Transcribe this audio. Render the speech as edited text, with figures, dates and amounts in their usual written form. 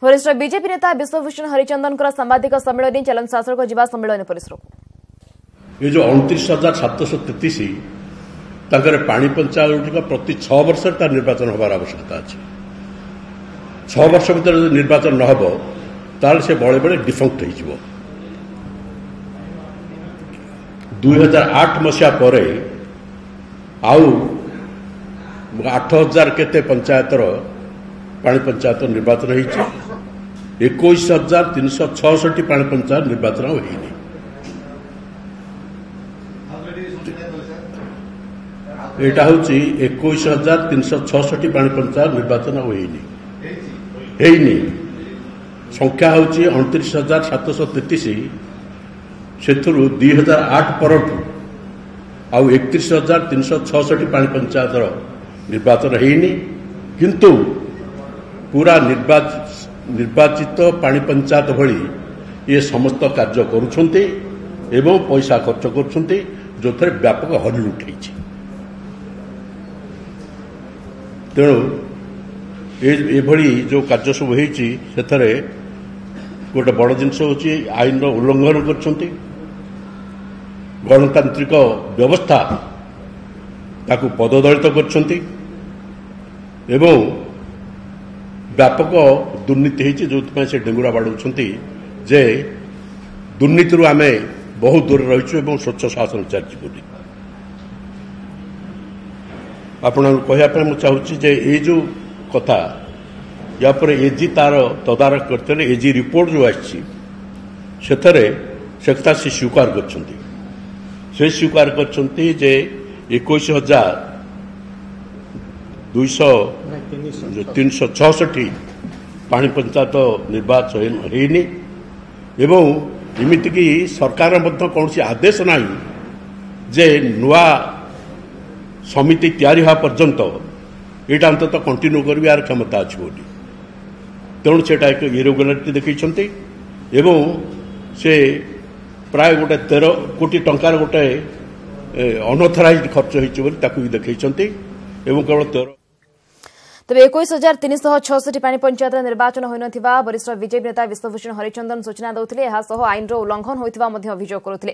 वरिष्ठ बीजेपी नेता विश्वभूषण हरिचंदन सांबादिक सम्मेलन चैलेंज शासक जीवा सम्मेलन परिसर ये जो 29,733 पानी पंचायत प्रति 6 वर्ष निर्वाचन हबार आवश्यकता अच्छी 6 वर्ष भर निर्वाचन न हो ताल से बड़े बड़े डिफंक्ट हो 2008 मसीहा पर आउ 8,000 केते पंचायतर पानी पंचायत निर्वाचन हो 21,366 पानी पंचायत निर्वाचन होनी एटा हूँ 21,366 पानी पंचायत निर्वाचन होनी संख्या हूँ 29,733 से 2008 पर आउ 31,366 पानी पंचायत निर्वाचन होनी किंतु पूरा निर्वाचित पानी पंचायत भली ये समस्त कार्य करुछंती एवं पैसा खर्च करुछंती जो थे व्यापक हरि उठे तेणु ये जो कार्य सब होती गोटे बड़ जिनस हूँ आईन उल्लंघन कर गणतांत्रिक व्यवस्था ताकू पददलित कर व्यापक दुर्नीति होती जो से डेंगुरा बाड़े जे दुर्नीति आम बहुत दूर रही स्वच्छ शासन चलती आपको कहवाई मुझे चाहूँगी ये जो कथा या पर एजी तार तदारख करते एजी रिपोर्ट जो आसी से स्वीकार कर स्वीकार कर 21,366 पानी पंचायत निर्वाचन होनी एवं इमितिक सरकार कौन आदेश ना जे नुआ समिति तैयारी होगा पर्यंत यहाँ अंत कंटिन्यू कर यार क्षमता अच्छी बोली तेणु से एक इरेगुलारिटी देखते से प्राय गोटे 13 कोटी टंकार गोटे अनऑथराइज्ड खर्च होती देखते केवल 13 तेज 21,366 पानी पंचायत निर्वाचन होई नथिबा वरिष्ठ बीजेपी नेता विश्वभूषण हरिचंदन सूचना देउथिले एहा सह आईन उल्लंघन होइथिबा मध्ये अभियोग करुथिले।